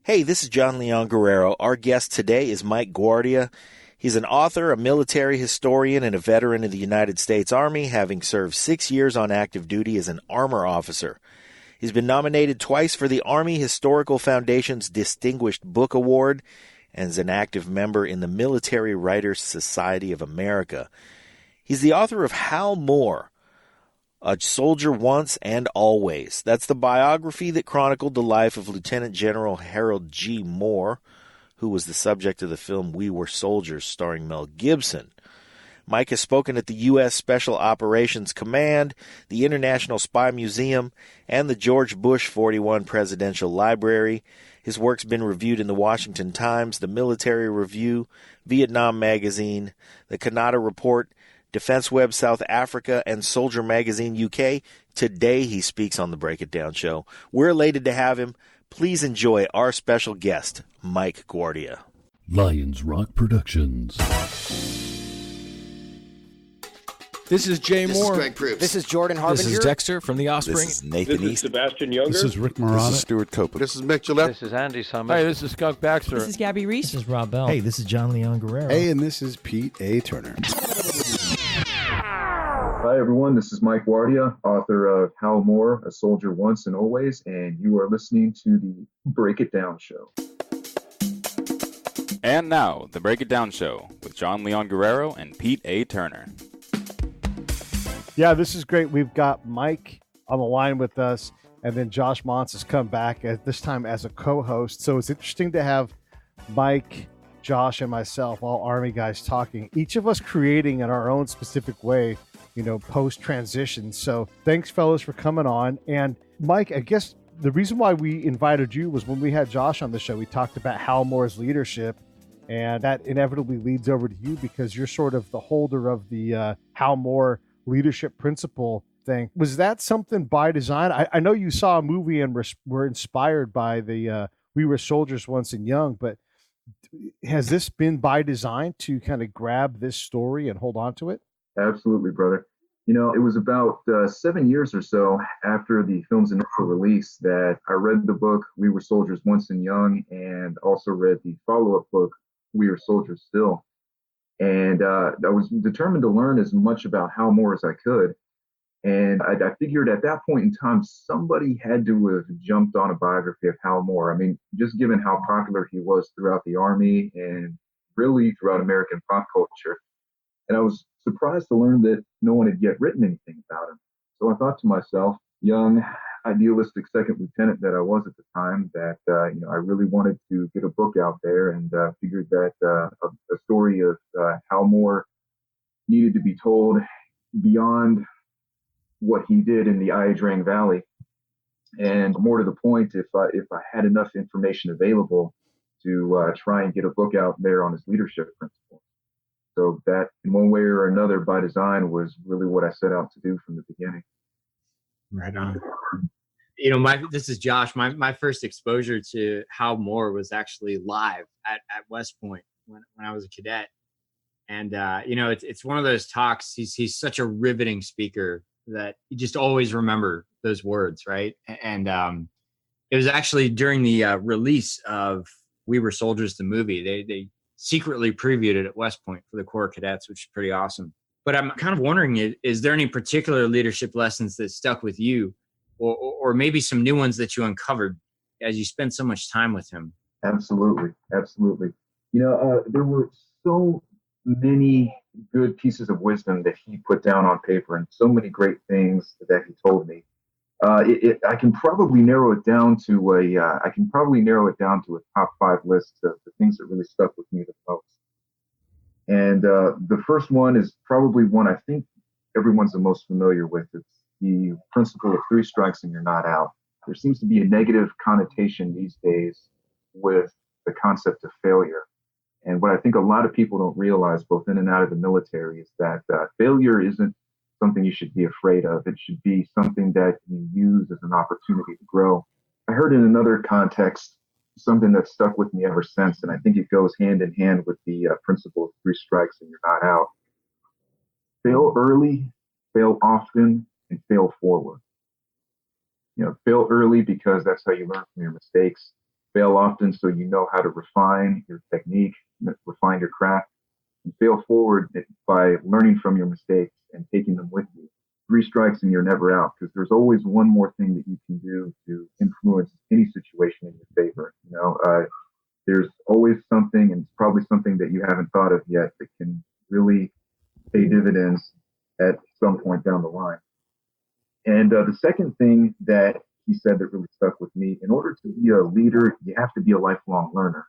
Hey, this is John Leon Guerrero. Our guest today is Mike Guardia. He's an author, a military historian, and a veteran of the United States Army, having served 6 years on active duty as an armor officer. He's been nominated twice for the Army Historical Foundation's Distinguished Book Award and is an active member in the Military Writers Society of America. He's the author of Hal Moore, A Soldier Once and Always. That's the biography that chronicled the life of Lieutenant General Harold G. Moore, who was the subject of the film We Were Soldiers, starring Mel Gibson. Mike has spoken at the U.S. Special Operations Command, the International Spy Museum, and the George Bush 41 Presidential Library. His work's been reviewed in the Washington Times, the Military Review, Vietnam Magazine, the Kannada Report, Defense Web South Africa, and Soldier Magazine UK. Today he speaks on the Break It Down show. We're elated to have him. Please enjoy our special guest, Mike Guardia. Lions Rock Productions. This is Jay Moore. This is Greg Proops. This is Jordan Harbinger. This is Dexter from The Offspring. This is Nathan This East. is Sebastian Younger. This is Rick Marotta. This is Stuart Copeland. This is Mick Gillette. This is Andy Summers. Hi, this is Skunk Baxter. This is Gabby Reese. This is Rob Bell. Hey, this is John Leon Guerrero. Hey, and this is Pete A. Turner. Hi, everyone. This is Mike Guardia, author of Hal Moore, A Soldier Once and Always, and you are listening to the Break It Down show. And now, the Break It Down show with John Leon Guerrero and Pete A. Turner. Yeah, this is great. We've got Mike on the line with us, and then Josh Mantz has come back, at this time as a co-host. So it's interesting to have Mike, Josh, and myself, all Army guys, talking, each of us creating in our own specific way, post-transition. So thanks, fellas, for coming on. And Mike, I guess the reason why we invited you was when we had Josh on the show, we talked about Hal Moore's leadership, and that inevitably leads over to you because you're sort of the holder of the Hal Moore leadership principle thing. Was that something by design? I know you saw a movie and were inspired by the We Were Soldiers Once and Young, but has this been by design to kind of grab this story and hold on to it? Absolutely, brother. It was about 7 years or so after the film's initial release that I read the book We Were Soldiers Once and Young, and also read the follow-up book We Are Soldiers Still. And I was determined to learn as much about Hal Moore as I could. And I figured at that point in time, somebody had to have jumped on a biography of Hal Moore. I mean, just given how popular he was throughout the Army and really throughout American pop culture. And I was surprised to learn that no one had yet written anything about him. So I thought to myself, young, idealistic second lieutenant that I was at the time, that I really wanted to get a book out there, and figured that a story of Hal Moore needed to be told beyond what he did in the La-Drang Valley, and more to the point, if I had enough information available to try and get a book out there on his leadership principles. So that, in one way or another, by design, was really what I set out to do from the beginning. Right on. This is Josh. My first exposure to Hal Moore was actually live at West Point when I was a cadet. And, it's one of those talks. He's such a riveting speaker that you just always remember those words, right? And it was actually during the release of We Were Soldiers, the movie. They secretly previewed it at West Point for the Corps Cadets, which is pretty awesome. But I'm kind of wondering, is there any particular leadership lessons that stuck with you, or maybe some new ones that you uncovered as you spent so much time with him? Absolutely. There were so many good pieces of wisdom that he put down on paper, and so many great things that he told me. I can probably narrow it down to a top 5 list of the things that really stuck with me the most. And the first one is probably one I think everyone's the most familiar with. It's the principle of 3 strikes and you're not out. There seems to be a negative connotation these days with the concept of failure. And what I think a lot of people don't realize, both in and out of the military, is that failure isn't something you should be afraid of. It should be something that you use as an opportunity to grow. I heard in another context something that stuck with me ever since, and I think it goes hand in hand with the principle of 3 strikes and you're not out. Fail early, fail often, and fail forward. Fail early because that's how you learn from your mistakes. fail often so you know how to refine your technique, refine your craft, and fail forward by learning from your mistakes and taking them with you. 3 strikes and you're never out, because there's always one more thing that you can do to influence any situation in your favor. There's always something, and it's probably something that you haven't thought of yet, that can really pay dividends at some point down the line. And the second thing that he said that really stuck with me: in order to be a leader, you have to be a lifelong learner.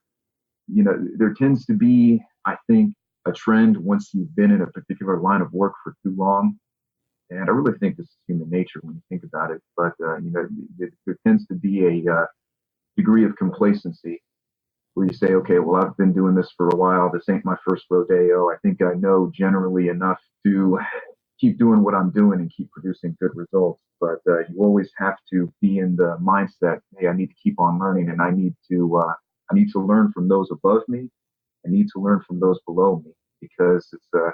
There tends to be, I think, a trend once you've been in a particular line of work for too long. And I really think this is human nature when you think about it. But, there tends to be a degree of complacency where you say, okay, well, I've been doing this for a while. This ain't my first rodeo. I think I know generally enough to keep doing what I'm doing and keep producing good results. But you always have to be in the mindset, hey, I need to keep on learning, and I need to learn from those above me. I need to learn from those below me, because it's a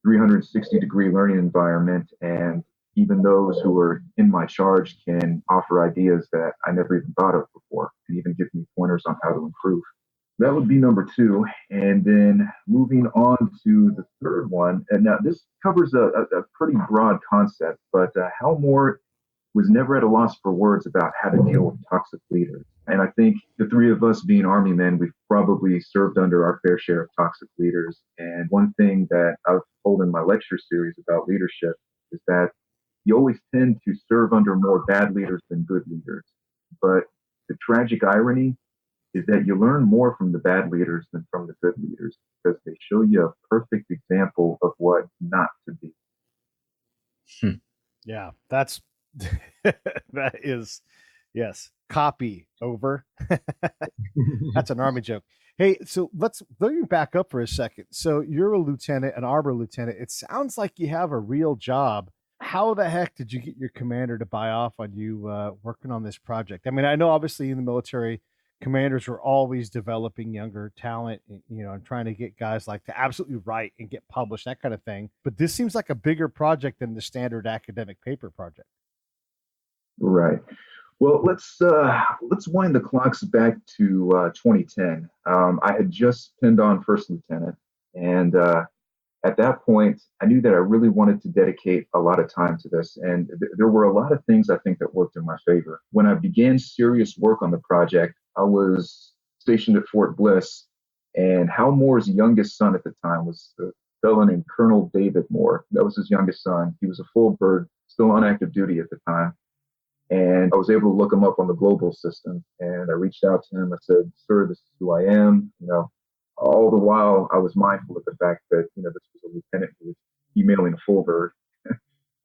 360-degree learning environment, and even those who are in my charge can offer ideas that I never even thought of before, and even give me pointers on how to improve. That would be number 2. And then moving on to the third one, and now this covers a pretty broad concept, but Hal Moore was never at a loss for words about how to deal with toxic leaders. And I think the 3 of us being Army men, we've probably served under our fair share of toxic leaders. And one thing that I've told in my lecture series about leadership is that you always tend to serve under more bad leaders than good leaders. But the tragic irony is that you learn more from the bad leaders than from the good leaders, because they show you a perfect example of what not to be. Yeah, that's that is, yes. Copy over. That's an Army joke. Hey, so let me back up for a second. So you're a lieutenant, an armor lieutenant. It sounds like you have a real job. How the heck did you get your commander to buy off on you working on this project? I mean, I know obviously in the military, commanders were always developing younger talent, and trying to get guys like to absolutely write and get published, that kind of thing. But this seems like a bigger project than the standard academic paper project. Right. Well, let's wind the clocks back to 2010. I had just pinned on first lieutenant, and at that point, I knew that I really wanted to dedicate a lot of time to this, and there were a lot of things I think that worked in my favor. When I began serious work on the project, I was stationed at Fort Bliss, and Hal Moore's youngest son at the time was a fellow named Colonel David Moore. That was his youngest son. He was a full bird, still on active duty at the time. And I was able to look him up on the global system, and I reached out to him. I said, "Sir, this is who I am." All the while I was mindful of the fact that, this was a lieutenant who was emailing a full bird.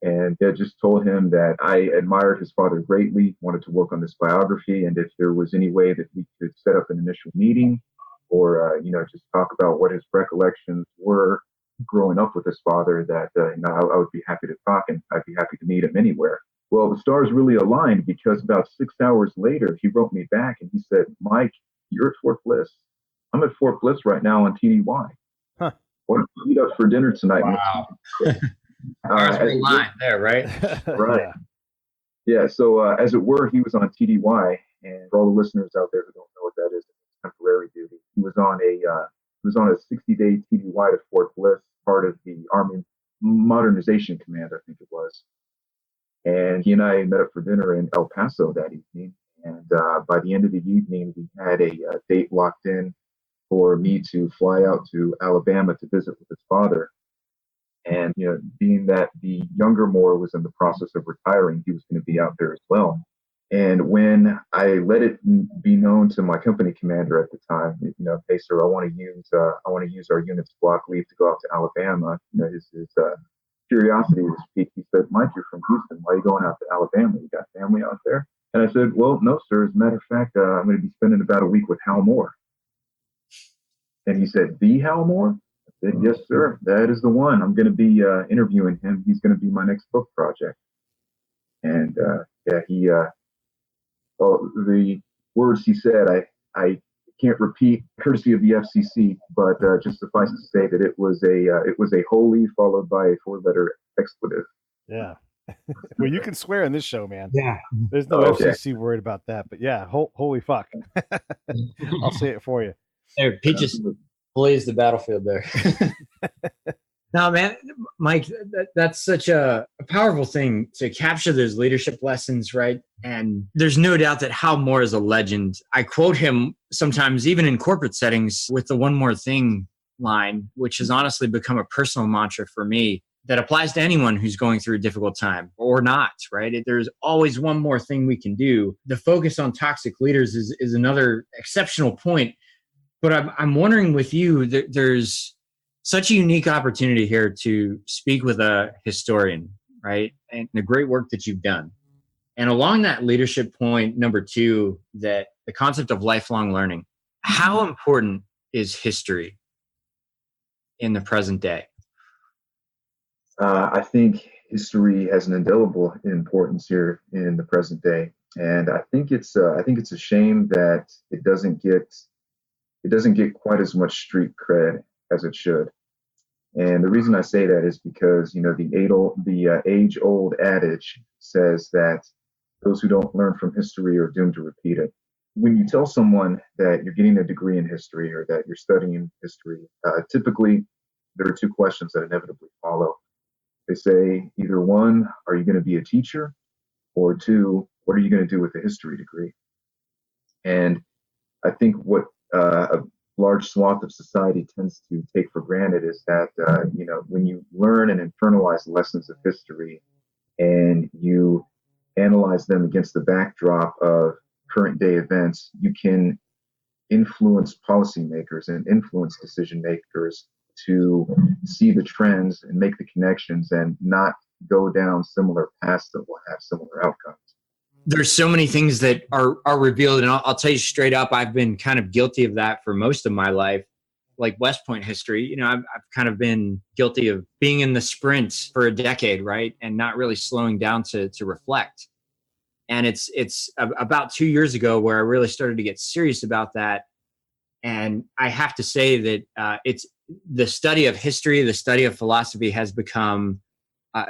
And I just told him that I admired his father greatly, wanted to work on this biography, and if there was any way that we could set up an initial meeting or, just talk about what his recollections were growing up with his father, that, I would be happy to talk, and I'd be happy to meet him anywhere. Well, the stars really aligned, because about 6 hours later, he wrote me back and he said, "Mike, you're at Fort Bliss. I'm at Fort Bliss right now on TDY. Huh. Why don't you meet up for dinner tonight?" Wow. Stars aligned there, right? Right. Yeah. So as it were, he was on TDY, and for all the listeners out there who don't know what that is, it's temporary duty. He was on a 60-day TDY to Fort Bliss, part of the Army Modernization Command, I think it was. And he and I met up for dinner in El Paso that evening. And by the end of the evening, we had a date locked in for me to fly out to Alabama to visit with his father. And, being that the younger Moore was in the process of retiring, he was going to be out there as well. And when I let it be known to my company commander at the time, "Hey, sir, I want to use our unit's block leave to go out to Alabama." His curiosity was piqued. He said, "Mike, you're from Houston. Why are you going out to Alabama? You got family out there?" And I said, "Well, no, sir. As a matter of fact, I'm going to be spending about a week with Hal Moore." And he said, "The Hal Moore?" I said, "Yes, sir. That is the one. I'm going to be interviewing him. He's going to be my next book project." And the words he said, I can't repeat, courtesy of the FCC, but just suffice to say that it was a holy followed by a 4-letter expletive. Yeah. Well, you can swear in this show, man. Yeah. There's no Okay. FCC worried about that. But yeah, holy fuck. I'll say it for you. There, Pete just blazed the battlefield there. No, man, Mike, that's such a powerful thing to capture those leadership lessons, right? And there's no doubt that Hal Moore is a legend. I quote him sometimes, even in corporate settings, with the "one more thing" line, which has honestly become a personal mantra for me that applies to anyone who's going through a difficult time or not, right? There's always one more thing we can do. The focus on toxic leaders is another exceptional point. But I'm wondering with you, there's such a unique opportunity here to speak with a historian, right? And the great work that you've done. And along that leadership point, number 2, that the concept of lifelong learning. How important is history in the present day? I think history has an indelible importance here in the present day, and I think it's a shame that it doesn't get quite as much street cred as it should. And the reason I say that is because the age-old adage says that those who don't learn from history are doomed to repeat it. When you tell someone that you're getting a degree in history or that you're studying history, typically there are 2 questions that inevitably follow. They say either 1, are you going to be a teacher? Or 2, what are you going to do with a history degree? And I think what a large swath of society tends to take for granted is that, when you learn and internalize lessons of history and you analyze them against the backdrop of current day events, you can influence policymakers and influence decision makers to see the trends and make the connections and not go down similar paths that will have similar outcomes. There's so many things that are revealed, and I'll tell you straight up, I've been kind of guilty of that for most of my life. Like West Point history, I've kind of been guilty of being in the sprint for a decade, right, and not really slowing down to reflect. And it's about 2 years ago where I really started to get serious about that. And I have to say that it's the study of history, the study of philosophy has become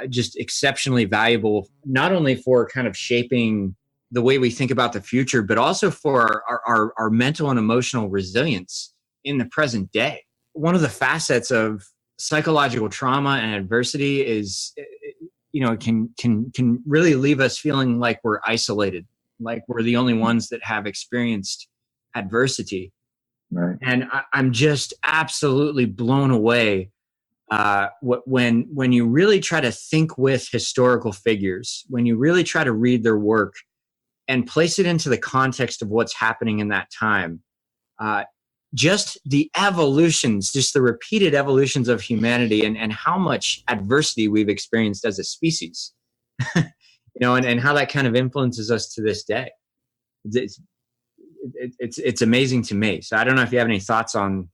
just exceptionally valuable, not only for kind of shaping the way we think about the future, but also for our mental and emotional resilience in the present day. One of the facets of psychological trauma and adversity is, can really leave us feeling like we're isolated, like we're the only ones that have experienced adversity. Right. And I'm just absolutely blown away when you really try to think with historical figures, when you really try to read their work and place it into the context of what's happening in that time. Just the evolutions, just the repeated evolutions of humanity and how much adversity we've experienced as a species, and how that kind of influences us to this day. It's amazing to me. So I don't know if you have any thoughts on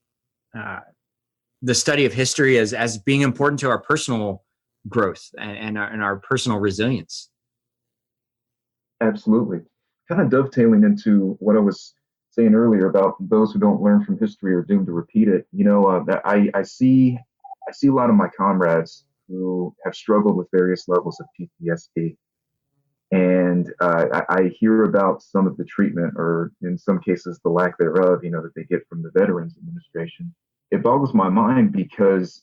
the study of history as being important to our personal growth and our personal resilience. Absolutely. Kind of dovetailing into what I was saying earlier about those who don't learn from history are doomed to repeat it. That I see a lot of my comrades who have struggled with various levels of PTSD. And I hear about some of the treatment, or in some cases, the lack thereof, that they get from the Veterans Administration. It boggles my mind because,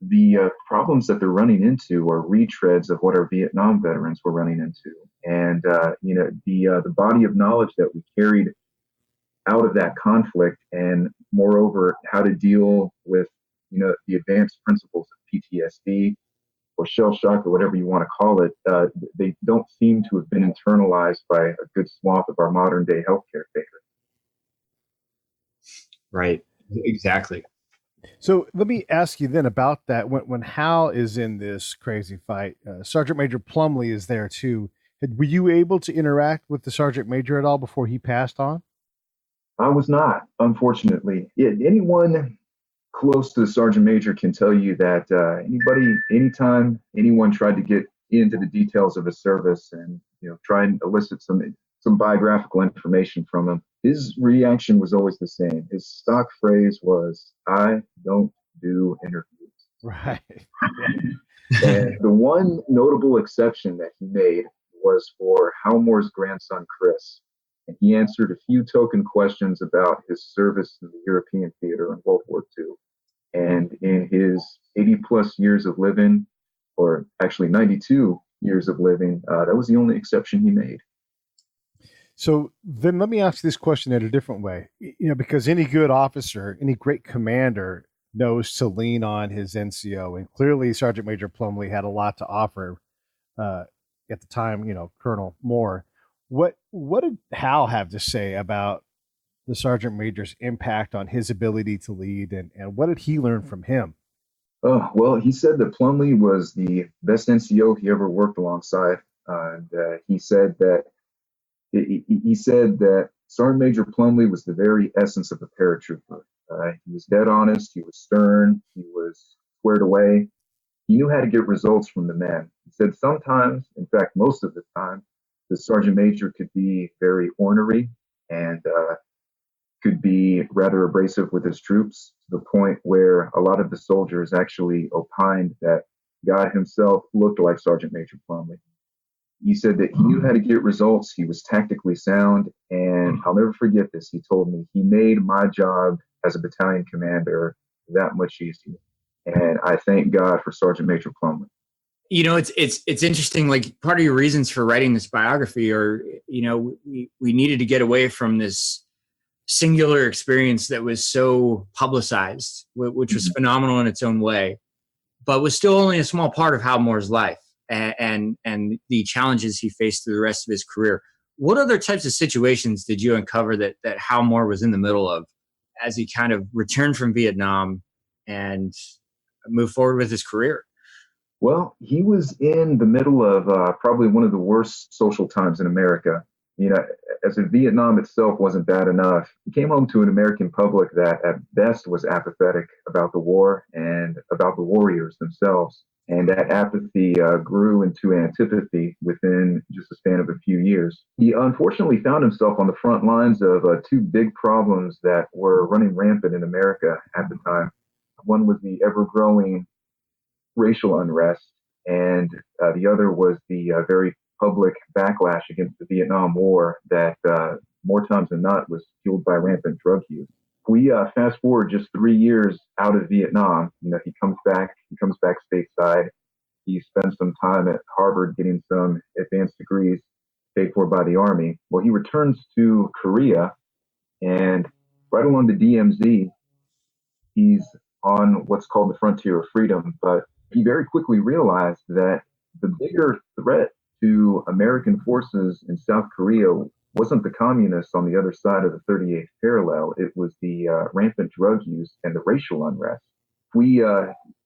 the problems that they're running into are retreads of what our Vietnam veterans were running into. And, the body of knowledge that we carried out of that conflict, and moreover, how to deal with, the advanced principles of PTSD or shell shock or whatever you want to call it, they don't seem to have been internalized by a good swath of our modern day healthcare takers. Right. Exactly. So let me ask you then about that. When Hal is in this crazy fight, Sergeant Major Plumley is there too. Were you able to interact with the Sergeant Major at all before he passed on? I was not, unfortunately. Anyone close to the Sergeant Major can tell you that anytime anyone tried to get into the details of his service and try and elicit some biographical information from him, his reaction was always the same. His stock phrase was, "I don't do interviews." Right. And the one notable exception that he made was for Hal Moore's grandson, Chris. And he answered a few token questions about his service in the European theater in World War II. And in his 80 plus years of living, or actually 92 years of living, that was the only exception he made. So then let me ask this question in a different way. Because any good officer, any great commander knows to lean on his NCO. And clearly Sergeant Major Plumley had a lot to offer at the time, Colonel Moore. What did Hal have to say about the Sergeant Major's impact on his ability to lead, and what did he learn from him? Oh, well, he said that Plumley was the best NCO he ever worked alongside. And he said that Sergeant Major Plumley was the very essence of a paratrooper. He was dead honest. He was stern. He was squared away. He knew how to get results from the men. He said sometimes, in fact, most of the time, the Sergeant Major could be very ornery and could be rather abrasive with his troops, to the point where a lot of the soldiers actually opined that God himself looked like Sergeant Major Plumley. He said that he knew how to get results. He was tactically sound. And I'll never forget this. He told me he made my job as a battalion commander that much easier. And I thank God for Sergeant Major Plumley. It's interesting. Like, part of your reasons for writing this biography are, we needed to get away from this singular experience that was so publicized, which was phenomenal in its own way, but was still only a small part of Hal Moore's life and the challenges he faced through the rest of his career. What other types of situations did you uncover that Hal Moore was in the middle of as he kind of returned from Vietnam and moved forward with his career? Well, he was in the middle of probably one of the worst social times in America. As if Vietnam itself wasn't bad enough, he came home to an American public that at best was apathetic about the war and about the warriors themselves. And that apathy grew into antipathy within just a span of a few years. He unfortunately found himself on the front lines of two big problems that were running rampant in America at the time. One was the ever-growing racial unrest, and the other was the very public backlash against the Vietnam War that more times than not was fueled by rampant drug use. We fast forward just 3 years out of Vietnam. He comes back stateside. He spends some time at Harvard getting some advanced degrees paid for by the Army. Well, he returns to Korea, and right along the DMZ, he's on what's called the frontier of freedom. But he very quickly realized that the bigger threat to American forces in South Korea wasn't the communists on the other side of the 38th parallel. It was the rampant drug use and the racial unrest. We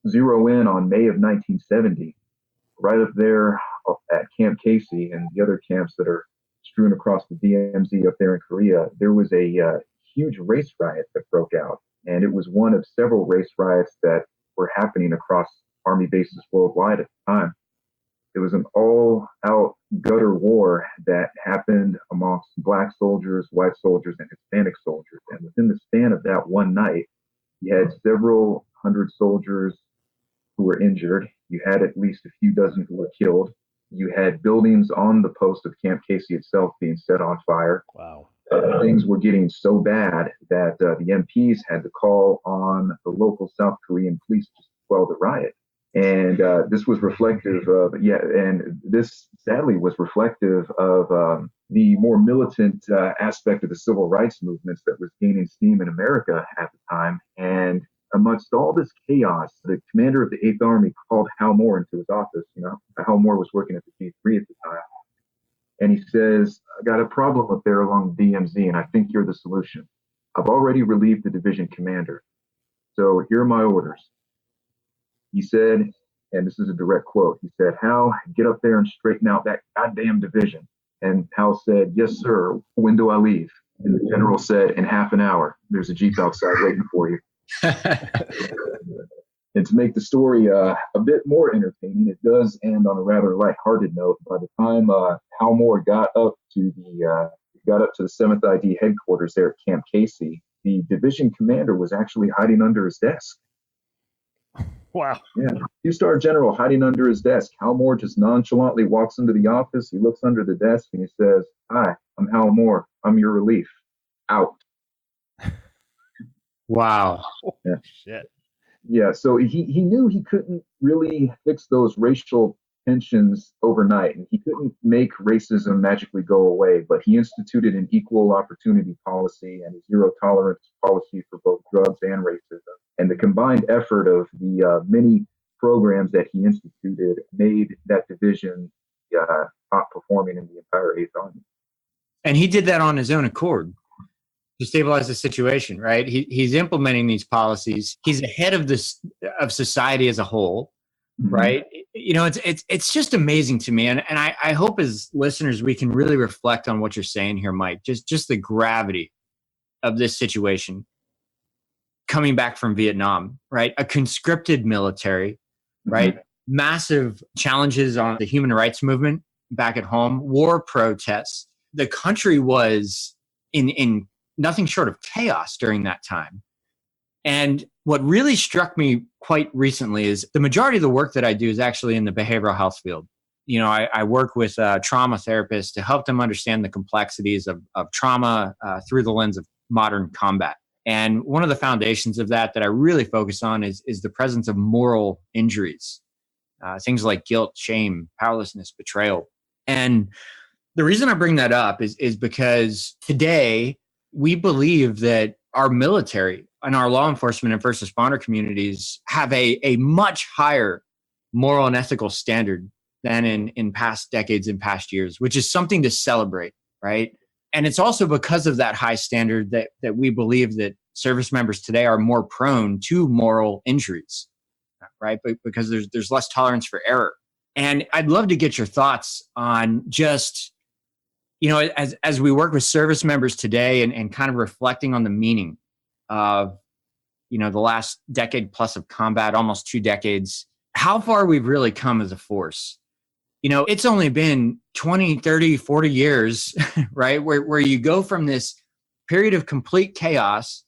zero in on May of 1970, right up there at Camp Casey and the other camps that are strewn across the DMZ up there in Korea. There was a huge race riot that broke out, and it was one of several race riots that were happening across Army bases worldwide at the time. It was an all-out gutter war that happened amongst black soldiers, white soldiers, and Hispanic soldiers. And within the span of that one night, you had several hundred soldiers who were injured. You had at least a few dozen who were killed. You had buildings on the post of Camp Casey itself being set on fire. Wow. Things were getting so bad that the MPs had to call on the local South Korean police to quell the riot. And this was reflective of, and this sadly was reflective of the more militant aspect of the civil rights movements that was gaining steam in America at the time. And amongst all this chaos, the commander of the 8th Army called Hal Moore into his office. Hal Moore was working at the G3 at the time. And he says, I got a problem up there along the DMZ, and I think you're the solution. I've already relieved the division commander. So here are my orders. He said, and this is a direct quote, he said, Hal, get up there and straighten out that goddamn division. And Hal said, yes, sir. When do I leave? And the general said, in half an hour. There's a Jeep outside waiting for you. And to make the story a bit more entertaining, it does end on a rather lighthearted note. By the time Hal Moore got up to the 7th ID headquarters there at Camp Casey, the division commander was actually hiding under his desk. Wow. Yeah. Two-star general hiding under his desk. Hal Moore just nonchalantly walks into the office. He looks under the desk and he says, "Hi, I'm Hal Moore. I'm your relief. Out." Wow. Yeah. Shit. Yeah, so he knew he couldn't really fix those racial tensions overnight, and he couldn't make racism magically go away, but he instituted an equal opportunity policy and a zero tolerance policy for both drugs and racism. And the combined effort of the many programs that he instituted made that division top performing in the entire Eighth Army. And he did that on his own accord to stabilize the situation, right? He's implementing these policies. He's ahead of of society as a whole, Mhm. right? You know, it's just amazing to me, and I hope as listeners we can really reflect on what you're saying here, Mike. Just the gravity of this situation coming back from Vietnam, right? A conscripted military, right? Massive challenges on the human rights movement back at home, war protests. The country was in nothing short of chaos during that time. And what really struck me quite recently is the majority of the work that I do is actually in the behavioral health field. You know, I work with trauma therapists to help them understand the complexities of trauma through the lens of modern combat. And one of the foundations of that I really focus on is the presence of moral injuries, things like guilt, shame, powerlessness, betrayal. And the reason I bring that up is because today we believe that our military and our law enforcement and first responder communities have a much higher moral and ethical standard than in past decades and past years, which is something to celebrate, right? And it's also because of that high standard that we believe that service members today are more prone to moral injuries, right? But because there's less tolerance for error. And I'd love to get your thoughts on just, you know, as we work with service members today and kind of reflecting on the meaning of, you know, the last decade plus of combat, almost 2 decades, how far we've really come as a force. You know, it's only been 20, 30, 40 years, right? Where you go from this period of complete chaos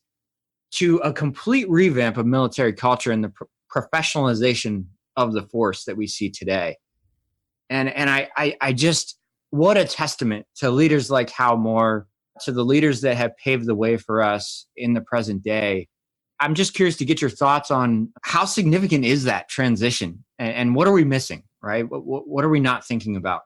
to a complete revamp of military culture and the professionalization of the force that we see today. And I just, what a testament to leaders like Hal Moore, to the leaders that have paved the way for us in the present day. I'm just curious to get your thoughts on how significant is that transition and what are we missing, right? What are we not thinking about?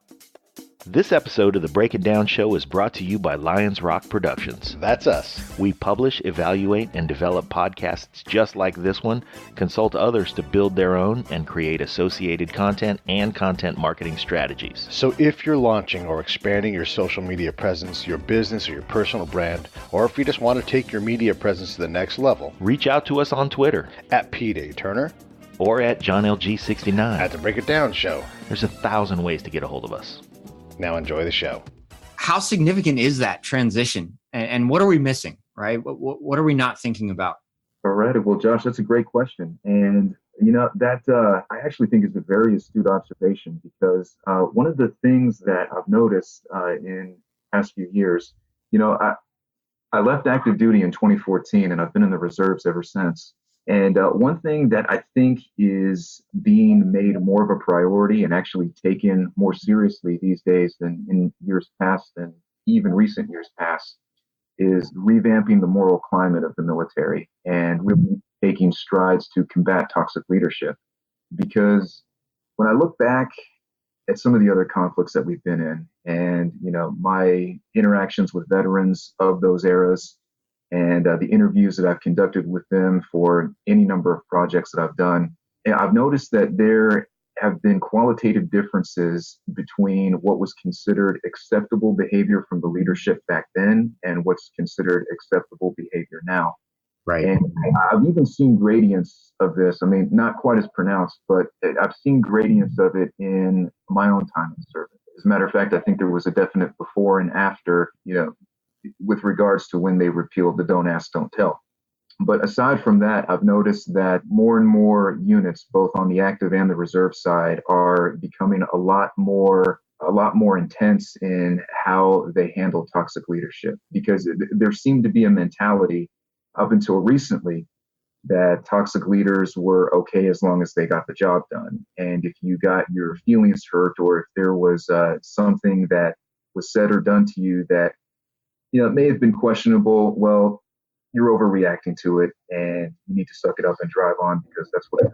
This episode of the Break It Down Show is brought to you by Lions Rock Productions. That's us. We publish, evaluate, and develop podcasts just like this one, consult others to build their own, and create associated content and content marketing strategies. So if you're launching or expanding your social media presence, your business or your personal brand, or if you just want to take your media presence to the next level, Reach out to us on Twitter at Pete A. Turner, or at JohnLG69. at The Break It Down Show. There's 1,000 ways to get a hold of us. Now enjoy the show. How significant is that transition? And what are we missing, right? What are we not thinking about? All right. Well, Josh, that's a great question. And, you know, that I actually think is a very astute observation because one of the things that I've noticed in the past few years, you know, I left active duty in 2014 and I've been in the reserves ever since. And one thing that I think is being made more of a priority and actually taken more seriously these days than in years past and even recent years past is revamping the moral climate of the military and really taking strides to combat toxic leadership. Because when I look back at some of the other conflicts that we've been in and, you know, my interactions with veterans of those eras, and the interviews that I've conducted with them for any number of projects that I've done, and I've noticed that there have been qualitative differences between what was considered acceptable behavior from the leadership back then and what's considered acceptable behavior now. Right. And I've even seen gradients of this. I mean, not quite as pronounced, but I've seen gradients of it in my own time in service. As a matter of fact, I think there was a definite before and after, you know, with regards to when they repealed the Don't Ask, Don't Tell. But aside from that, I've noticed that more and more units, both on the active and the reserve side, are becoming a lot more intense in how they handle toxic leadership, because there seemed to be a mentality up until recently that toxic leaders were okay as long as they got the job done. And if you got your feelings hurt, or if there was something that was said or done to you that, it may have been questionable, well, you're overreacting to it and you need to suck it up and drive on, because that's what it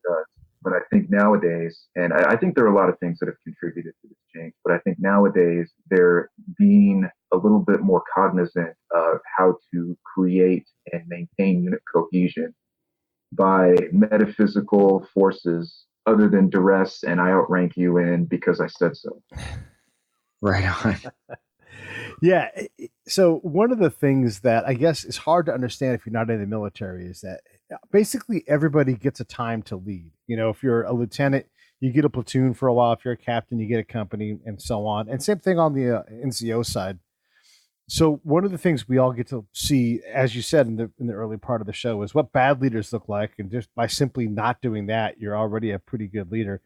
does. But I think nowadays, and I think there are a lot of things that have contributed to this change, but I think nowadays they're being a little bit more cognizant of how to create and maintain unit cohesion by metaphysical forces other than duress and I outrank you in because I said so. Right on. Yeah. So one of the things that I guess is hard to understand if you're not in the military is that basically everybody gets a time to lead. If you're a lieutenant, you get a platoon for a while. If you're a captain, you get a company, and so on. And same thing on the NCO side. So one of the things we all get to see, as you said in the early part of the show, is what bad leaders look like, and just by simply not doing that, you're already a pretty good leader.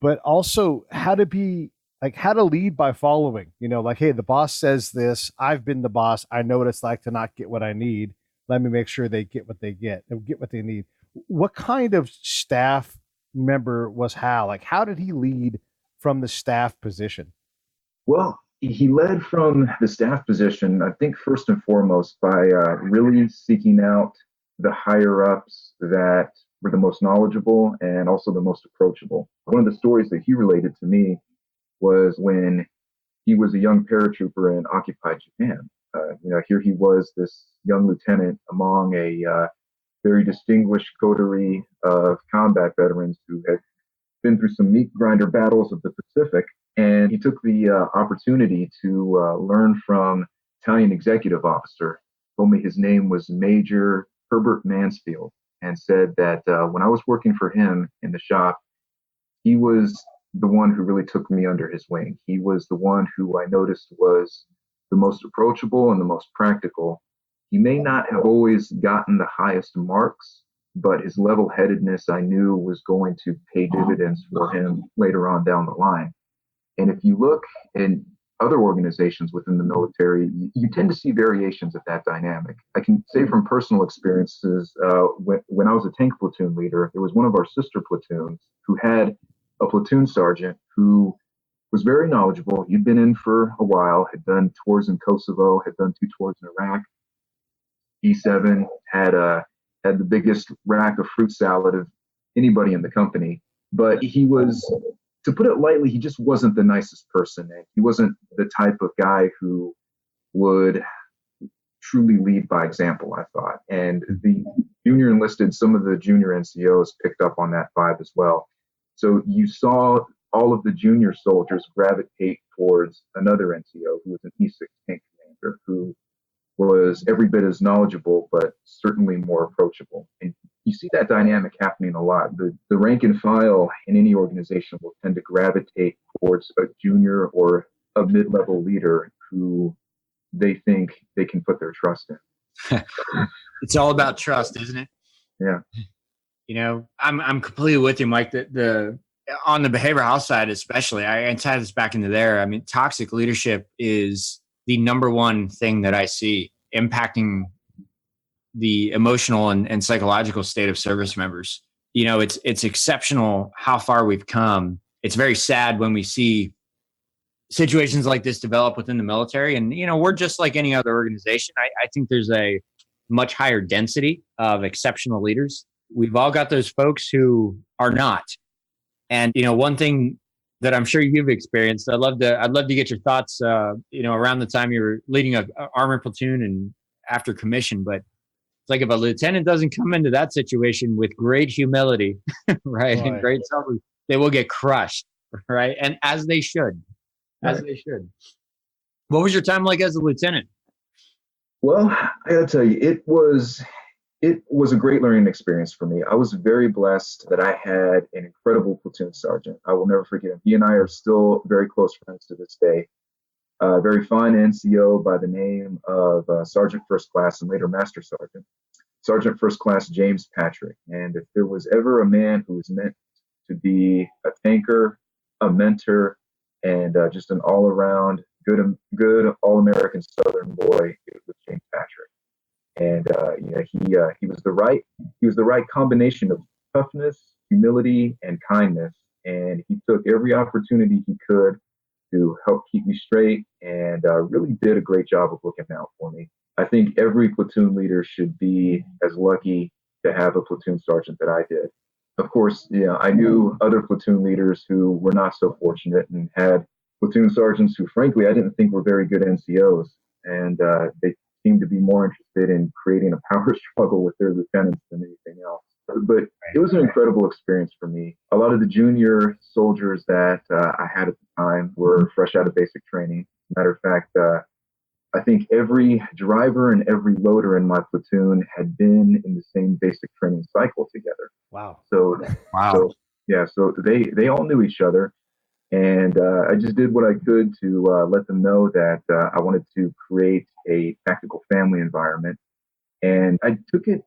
But also how to lead by following. Hey, the boss says this. I've been the boss. I know what it's like to not get what I need. Let me make sure they get what they get and get what they need. What kind of staff member was Hal? How did he lead from the staff position? Well, he led from the staff position, I think, first and foremost, by really seeking out the higher ups that were the most knowledgeable and also the most approachable. One of the stories that he related to me was when he was a young paratrooper in occupied Japan. Here he was, this young lieutenant among a very distinguished coterie of combat veterans who had been through some meat grinder battles of the Pacific. And he took the opportunity to learn from Italian executive officer, told me his name was Major Herbert Mansfield, and said that when I was working for him in the shop, he was the one who really took me under his wing. He was the one who I noticed was the most approachable and the most practical. He may not have always gotten the highest marks, but his level-headedness I knew was going to pay dividends for him later on down the line. And if you look in other organizations within the military, you tend to see variations of that dynamic. I can say from personal experiences, when I was a tank platoon leader, there was one of our sister platoons who had a platoon sergeant who was very knowledgeable. He'd been in for a while, had done tours in Kosovo, had done 2 tours in Iraq. E7 had the biggest rack of fruit salad of anybody in the company, but he was, to put it lightly, he just wasn't the nicest person. And he wasn't the type of guy who would truly lead by example, I thought. And the junior enlisted, some of the junior NCOs picked up on that vibe as well. So you saw all of the junior soldiers gravitate towards another NCO who was an E6 tank commander who was every bit as knowledgeable, but certainly more approachable. And you see that dynamic happening a lot. The rank and file in any organization will tend to gravitate towards a junior or a mid-level leader who they think they can put their trust in. It's all about trust, isn't it? Yeah. I'm completely with you, Mike. The on the behavioral health side, especially, I tie this back into there. I mean, toxic leadership is the number one thing that I see impacting the emotional and psychological state of service members. It's exceptional how far we've come. It's very sad when we see situations like this develop within the military. And, we're just like any other organization. I think there's a much higher density of exceptional leaders. We've all got those folks who are not. And, one thing that I'm sure you've experienced, I'd love to get your thoughts, around the time you were leading a armor platoon and after commission. But it's like if a lieutenant doesn't come into that situation with great humility, right, and great self, they will get crushed, right? And as they should. What was your time like as a lieutenant? Well, I gotta tell you, it was a great learning experience for me. I was very blessed that I had an incredible platoon sergeant. I will never forget him. He and I are still very close friends to this day. A very fine NCO by the name of Sergeant First Class and later Master Sergeant, Sergeant First Class James Patrick. And if there was ever a man who was meant to be a tanker, a mentor, and just an all-around good all-American Southern boy, it was James Patrick. And he was the right combination of toughness, humility, and kindness. And he took every opportunity he could to help keep me straight, and really did a great job of looking out for me. I think every platoon leader should be as lucky to have a platoon sergeant that I did. Of course, I knew other platoon leaders who were not so fortunate and had platoon sergeants who, frankly, I didn't think were very good NCOs. And they seemed to be more interested in creating a power struggle with their lieutenants than anything else. But it was an incredible experience for me. A lot of the junior soldiers that I had at the time were fresh out of basic training. Matter of fact, I think every driver and every loader in my platoon had been in the same basic training cycle together. Wow. So they all knew each other. And I just did what I could to let them know that I wanted to create a tactical family environment. And I took it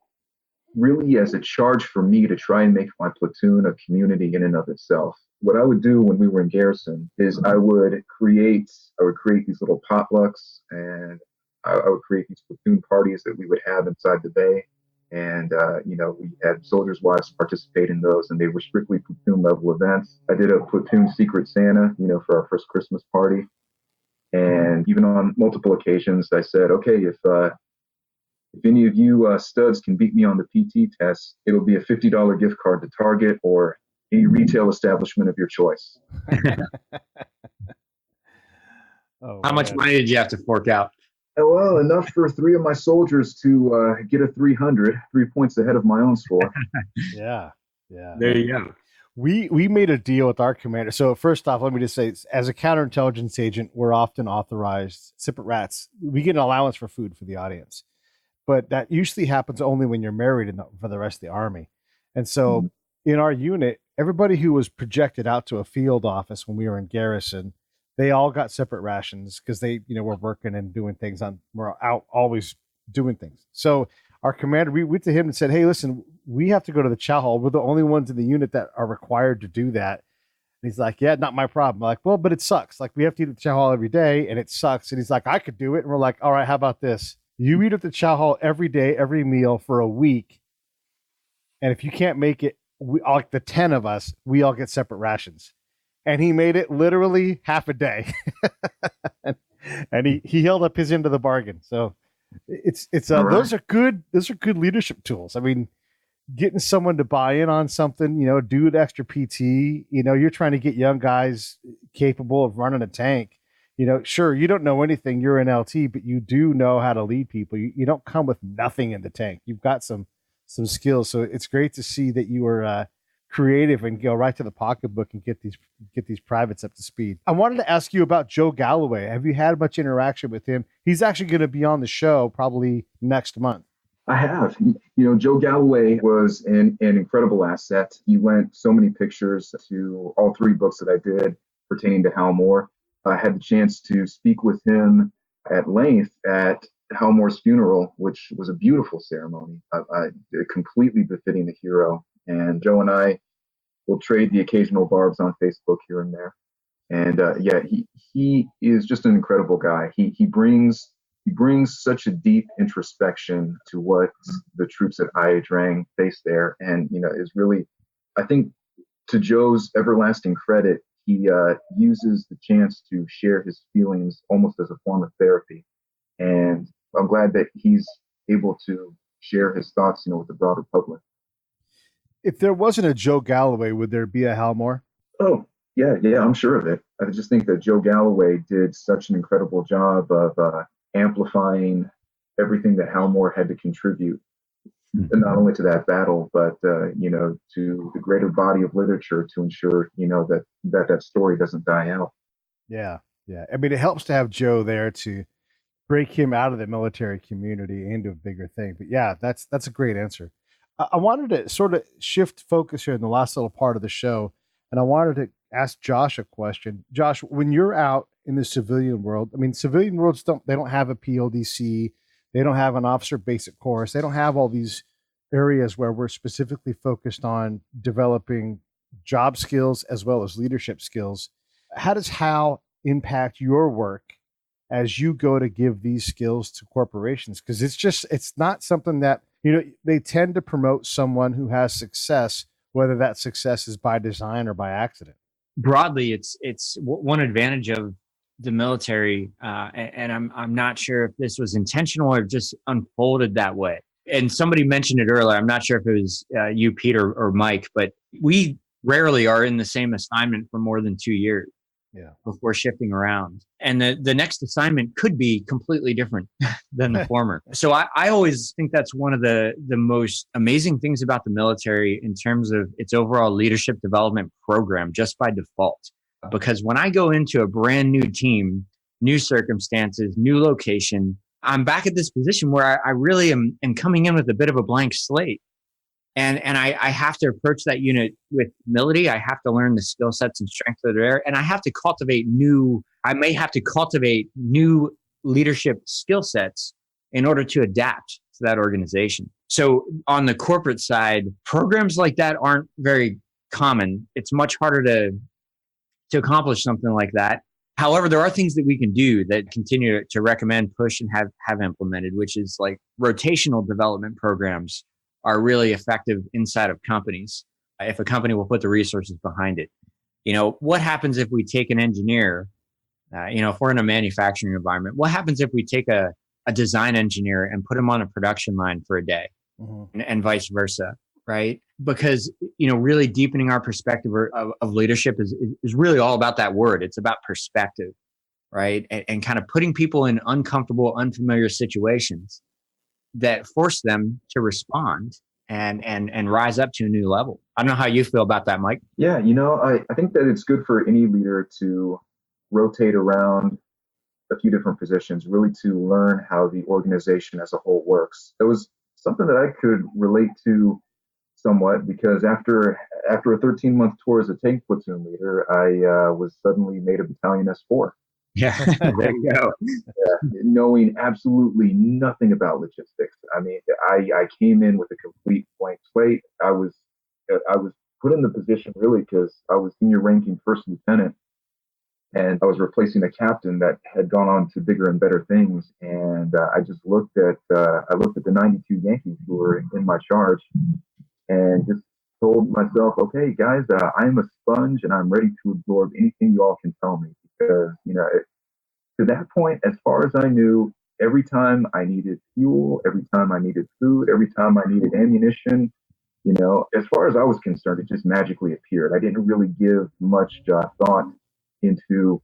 really as a charge for me to try and make my platoon a community in and of itself. What I would do when we were in garrison is I would create these little potlucks, and I would create these platoon parties that we would have inside the bay. And, we had soldiers' wives participate in those, and they were strictly platoon level events. I did a platoon Secret Santa, for our first Christmas party. And even on multiple occasions, I said, okay, if any of you studs can beat me on the PT test, it'll be a $50 gift card to Target or any retail establishment of your choice. How much money did you have to fork out? Well, enough for 3 of my soldiers to get a 300, 3 points ahead of my own score. Yeah. There you go. We made a deal with our commander. So first off, let me just say, as a counterintelligence agent, we're often authorized, separate rats. We get an allowance for food for the audience. But that usually happens only when you're married for the rest of the Army. And so in our unit, everybody who was projected out to a field office when we were in garrison, they all got separate rations because they, were working and doing things we're out always doing things. So our commander, we went to him and said, hey, listen, we have to go to the chow hall. We're the only ones in the unit that are required to do that. And he's like, yeah, not my problem. I'm like, well, but it sucks. Like, we have to eat at the chow hall every day, and it sucks. And he's like, I could do it. And we're like, all right, how about this? You eat at the chow hall every day, every meal for a week. And if you can't make it, like the 10 of us, we all get separate rations. And he made it literally half a day. and he held up his end of the bargain. So it's right. Those are good leadership tools. I mean, getting someone to buy in on something, do an extra PT, you're trying to get young guys capable of running a tank. Sure, you don't know anything, you're an LT, but you do know how to lead people. You don't come with nothing in the tank. You've got some skills. So it's great to see that you were creative and go right to the pocketbook and get these privates up to speed. I wanted to ask you about Joe Galloway. Have you had much interaction with him? He's actually going to be on the show probably next month. I have. Joe Galloway was an incredible asset. He lent so many pictures to all 3 books that I did pertaining to Hal Moore. I had the chance to speak with him at length at Hal Moore's funeral, which was a beautiful ceremony, completely befitting the hero. And Joe and I will trade the occasional barbs on Facebook here and there. And he is just an incredible guy. He brings such a deep introspection to what the troops at La-Drang face there, and is really, I think, to Joe's everlasting credit, he uses the chance to share his feelings almost as a form of therapy. And I'm glad that he's able to share his thoughts, with the broader public. If there wasn't a Joe Galloway, would there be a Hal Moore? Oh, yeah, I'm sure of it. I just think that Joe Galloway did such an incredible job of amplifying everything that Hal Moore had to contribute, and not only to that battle, but to the greater body of literature to ensure that story doesn't die out. Yeah. I mean, it helps to have Joe there to break him out of the military community into a bigger thing. But yeah, that's a great answer. I wanted to sort of shift focus here in the last little part of the show, and I wanted to ask Josh a question. Josh, when you're out in the civilian world, I mean, civilian worlds don't have a PLDC, they don't have an officer basic course, they don't have all these areas where we're specifically focused on developing job skills as well as leadership skills. How does Hal impact your work as you go to give these skills to corporations? Because it's not something that, they tend to promote someone who has success, whether that success is by design or by accident. Broadly, it's one advantage of the military, and I'm not sure if this was intentional or just unfolded that way. And somebody mentioned it earlier. I'm not sure if it was you, Peter, or Mike, but we rarely are in the same assignment for more than 2 years before shifting around. And the next assignment could be completely different than the former. So I always think that's one of the most amazing things about the military in terms of its overall leadership development program, just by default. Because when I go into a brand new team, new circumstances, new location, I'm back at this position where I really am coming in with a bit of a blank slate. And I have to approach that unit with humility. I have to learn the skill sets and strengths that are there. And I have to I may have to cultivate new leadership skill sets in order to adapt to that organization. So on the corporate side, programs like that aren't very common. It's much harder to accomplish something like that. However, there are things that we can do that continue to recommend, push, and have implemented, which is like rotational development programs are really effective inside of companies if a company will put the resources behind it. What happens if we take an engineer, if we're in a manufacturing environment, what happens if we take a design engineer and put him on a production line for a day and vice versa, right? Because, really deepening our perspective of leadership is really all about that word. It's about perspective, right? And kind of putting people in uncomfortable, unfamiliar situations that force them to respond and rise up to a new level. I don't know how you feel about that, Mike. Yeah, I think that it's good for any leader to rotate around a few different positions, really to learn how the organization as a whole works. It was something that I could relate to somewhat, because after a 13-month tour as a tank platoon leader, I was suddenly made a battalion S4. Yeah, there you go. Knowing absolutely nothing about logistics. I mean, I came in with a complete blank slate. I was put in the position really because I was senior ranking first lieutenant, and I was replacing a captain that had gone on to bigger and better things. And I just looked at the 92 Yankees who were in my charge, and just told myself, okay, guys, I'm a sponge and I'm ready to absorb anything you all can tell me. Because, to that point, as far as I knew, every time I needed fuel, every time I needed food, every time I needed ammunition, as far as I was concerned, it just magically appeared. I didn't really give much thought into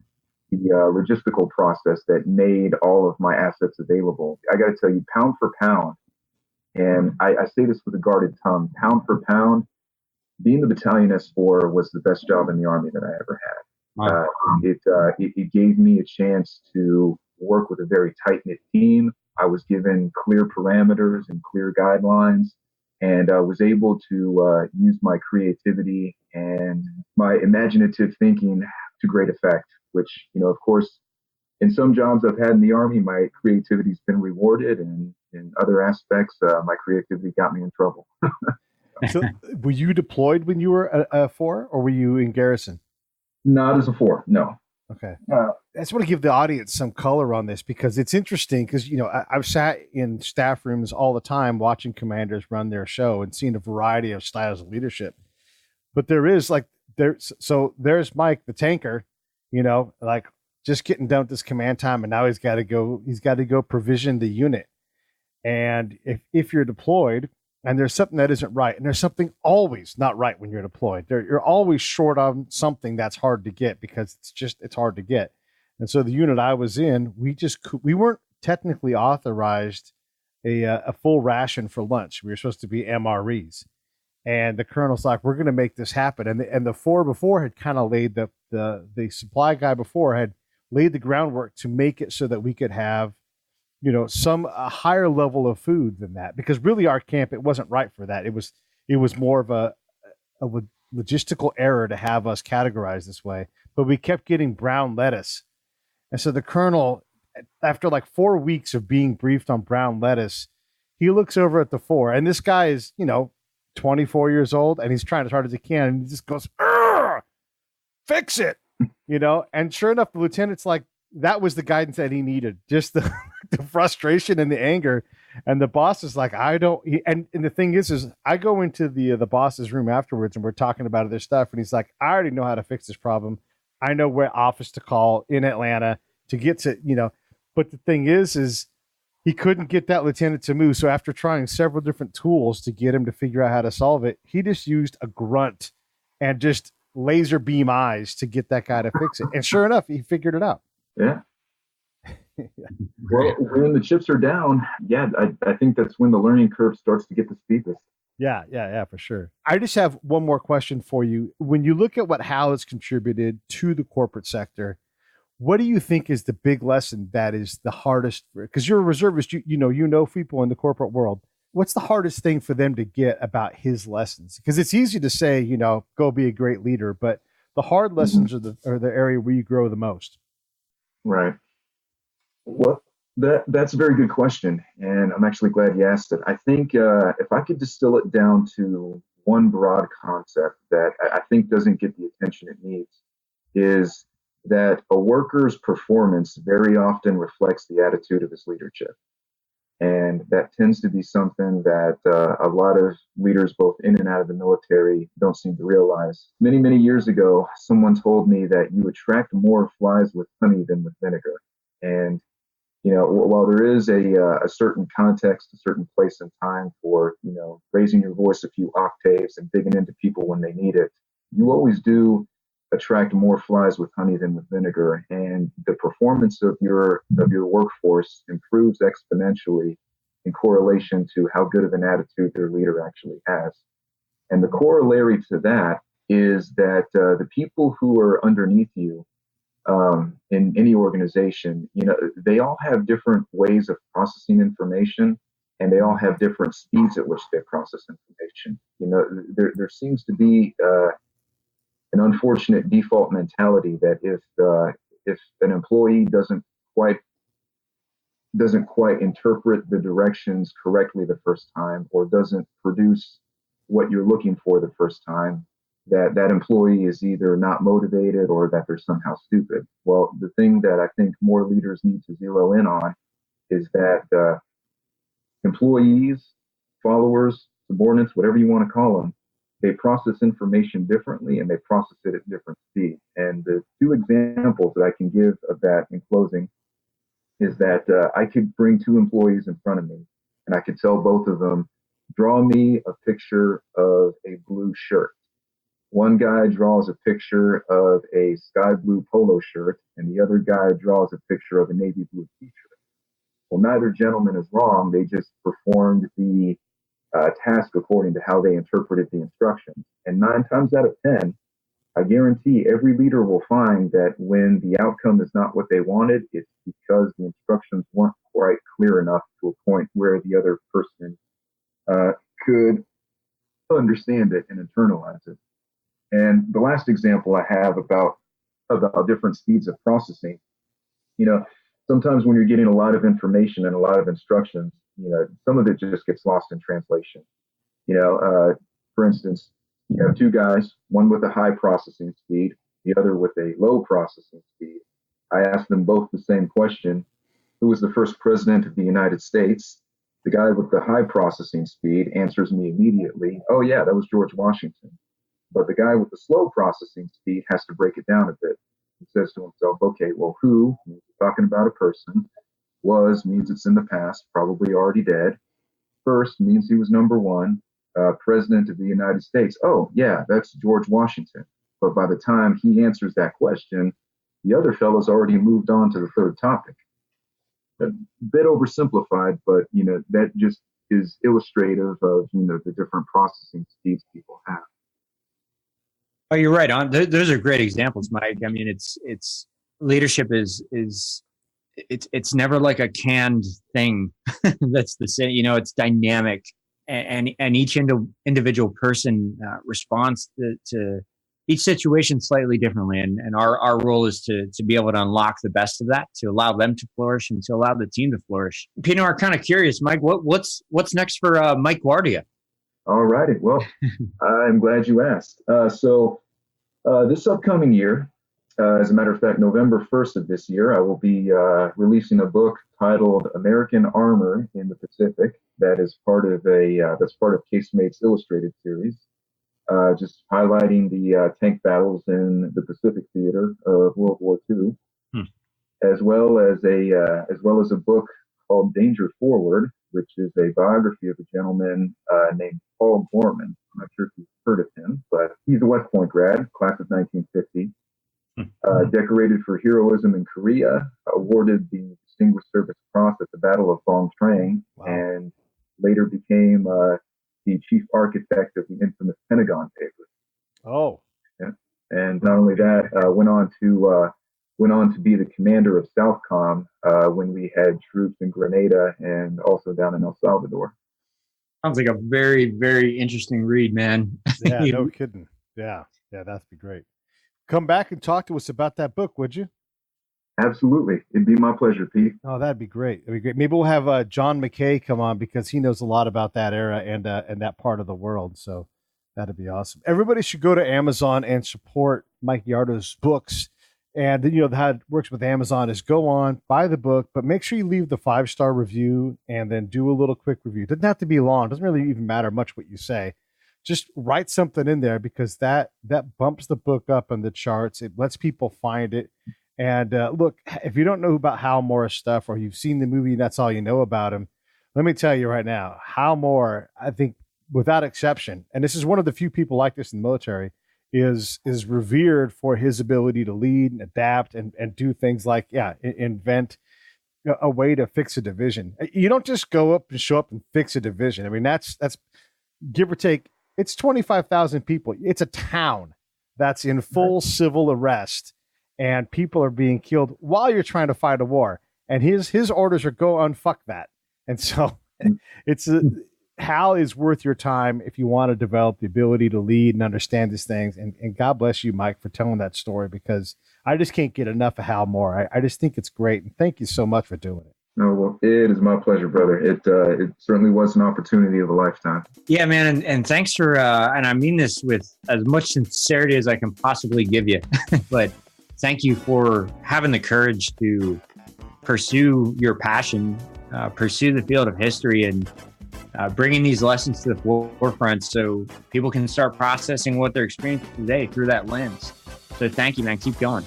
the logistical process that made all of my assets available. I got to tell you, pound for pound, and I say this with a guarded tongue, pound for pound, being the battalion S4 was the best job in the Army that I ever had. Wow. It gave me a chance to work with a very tight-knit team. I was given clear parameters and clear guidelines, and I was able to use my creativity and my imaginative thinking to great effect, which, of course, in some jobs I've had in the Army, my creativity's been rewarded, and in other aspects, my creativity got me in trouble. So were you deployed when you were a 4, or were you in garrison? Not as a 4, no. Okay. I just want to give the audience some color on this, because it's interesting, because, I've sat in staff rooms all the time watching commanders run their show and seen a variety of styles of leadership. But there's Mike, the tanker, just getting done with this command time, and now he's got to go provision the unit. And if you're deployed and there's something that isn't right, and there's something always not right when you're deployed, you're always short on something that's hard to get, because it's hard to get. And so the unit I was in, we weren't technically authorized a full ration for lunch. We were supposed to be MREs. And the colonel's like, we're going to make this happen. And the 4 before had kind of laid the supply guy before had laid the groundwork to make it so that we could have, a higher level of food than that. Because really our camp, it wasn't right for that. It was more of a logistical error to have us categorized this way. But we kept getting brown lettuce. And so the colonel, after like 4 weeks of being briefed on brown lettuce, he looks over at the 4, and this guy is, 24 years old, and he's trying as hard as he can, and he just goes, fix it, and sure enough, the lieutenant's like, that was the guidance that he needed. Just the, the frustration and the anger. And the boss is like, and the thing is I go into the boss's room afterwards and we're talking about other stuff. And he's like, I already know how to fix this problem. I know what office to call in Atlanta to get to, but the thing is he couldn't get that lieutenant to move. So after trying several different tools to get him to figure out how to solve it, he just used a grunt and just laser beam eyes to get that guy to fix it. And sure enough, he figured it out. Yeah. Well, when the chips are down, I think that's when the learning curve starts to get the steepest. Yeah, for sure. I just have one more question for you. When you look at what Hal has contributed to the corporate sector, what do you think is the big lesson that is the hardest? Because you're a reservist, you know people in the corporate world. What's the hardest thing for them to get about his lessons? Because it's easy to say, go be a great leader, but the hard lessons are the area where you grow the most. Right. Well, that's a very good question, and I'm actually glad you asked it. I think if I could distill it down to one broad concept that I think doesn't get the attention it needs, is that a worker's performance very often reflects the attitude of his leadership. And that tends to be something that a lot of leaders, both in and out of the military, don't seem to realize. Many, many years ago, someone told me that you attract more flies with honey than with vinegar. And, while there is a certain context, a certain place and time for, raising your voice a few octaves and digging into people when they need it, you always do attract more flies with honey than with vinegar, and the performance of your workforce improves exponentially in correlation to how good of an attitude their leader actually has. And the corollary to that is that the people who are underneath you in any organization, they all have different ways of processing information, and they all have different speeds at which they process information. There seems to be an unfortunate default mentality that if an employee doesn't quite interpret the directions correctly the first time, or doesn't produce what you're looking for the first time, that employee is either not motivated or that they're somehow stupid. Well, the thing that I think more leaders need to zero in on is that employees, followers, subordinates, whatever you want to call them, they process information differently, and they process it at different speeds. And the two examples that I can give of that in closing is that I could bring two employees in front of me, and I could tell both of them, draw me a picture of a blue shirt. One guy draws a picture of a sky blue polo shirt, and the other guy draws a picture of a navy blue t-shirt. Well, neither gentleman is wrong. They just performed the task according to how they interpreted the instructions. And 9 times out of 10, I guarantee every leader will find that when the outcome is not what they wanted, it's because the instructions weren't quite clear enough to a point where the other person could understand it and internalize it. And the last example I have about different speeds of processing, sometimes when you're getting a lot of information and a lot of instructions, some of it just gets lost in translation. For instance, you have two guys, one with a high processing speed, the other with a low processing speed. I asked them both the same question: who was the first president of the United States? The guy with the high processing speed answers me immediately, oh yeah, that was George Washington. But the guy with the slow processing speed has to break it down a bit. He says to himself, okay, well, who, means we're talking about a person. Was means it's in the past, probably already dead. First means he was number one, president of the United States. Oh, yeah, that's George Washington. But by the time he answers that question, the other fellow's already moved on to the third topic. A bit oversimplified, but, that just is illustrative of, the different processing speeds people have. Oh, you're right on. Those are great examples, Mike. I mean, it's leadership is it's never like a canned thing. That's the same. It's dynamic, and each individual person responds to each situation slightly differently. And our role is to be able to unlock the best of that, to allow them to flourish and to allow the team to flourish. Pino, I'm kind of curious, Mike. What's next for Mike Guardia? All righty. Well, I'm glad you asked. So this upcoming year, As a matter of fact, November 1st of this year, I will be releasing a book titled "American Armor in the Pacific." That is part of Casemate's Illustrated series, just highlighting the tank battles in the Pacific theater of World War II, as well as a book called "Danger Forward," which is a biography of a gentleman named Hal Moore. I'm not sure if you've heard of him, but he's a West Point grad, class of 1950. Decorated for heroism in Korea, awarded the Distinguished Service Cross at the Battle of La-Drang, and later became the chief architect of the infamous Pentagon Papers. Oh, yeah. And not only that, went on to be the commander of Southcom when we had troops in Grenada and also down in El Salvador. Sounds like a very, very interesting read, man. Yeah, no kidding. Yeah, that'd be great. Come back and talk to us about that book, would you? Absolutely. It'd be my pleasure, Pete. Oh, that'd be great. Maybe we'll have John McKay come on because he knows a lot about that era and that part of the world. So that'd be awesome. Everybody should go to Amazon and support Mike Guardia's books. And how it works with Amazon is go on, buy the book, but make sure you leave the 5-star review and then do a little quick review. It doesn't have to be long. It doesn't really even matter much what you say. Just write something in there because that bumps the book up in the charts. It lets people find it. And look, if you don't know about Hal Moore's stuff or you've seen the movie and that's all you know about him, let me tell you right now, Hal Moore, I think without exception, and this is one of the few people like this in the military, is revered for his ability to lead and adapt and do things like, invent a way to fix a division. You don't just go up and show up and fix a division. I mean, that's give or take. It's 25,000 people. It's a town that's in full civil arrest, and people are being killed while you're trying to fight a war. And his orders are go unfuck that. And so Hal is worth your time if you want to develop the ability to lead and understand these things. And God bless you, Mike, for telling that story because I just can't get enough of Hal Moore. I just think it's great. And thank you so much for doing it. No, well, it is my pleasure, brother. It certainly was an opportunity of a lifetime. Yeah, man, and thanks for, and I mean this with as much sincerity as I can possibly give you, but thank you for having the courage to pursue your passion, pursue the field of history, and bringing these lessons to the forefront so people can start processing what they're experiencing today through that lens. So thank you, man. Keep going.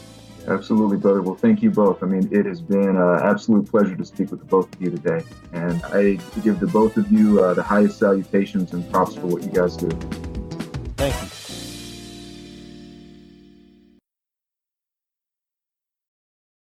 Absolutely, brother. Well, thank you both. I mean, it has been an absolute pleasure to speak with the both of you today. And I give the both of you the highest salutations and props for what you guys do. Thank you.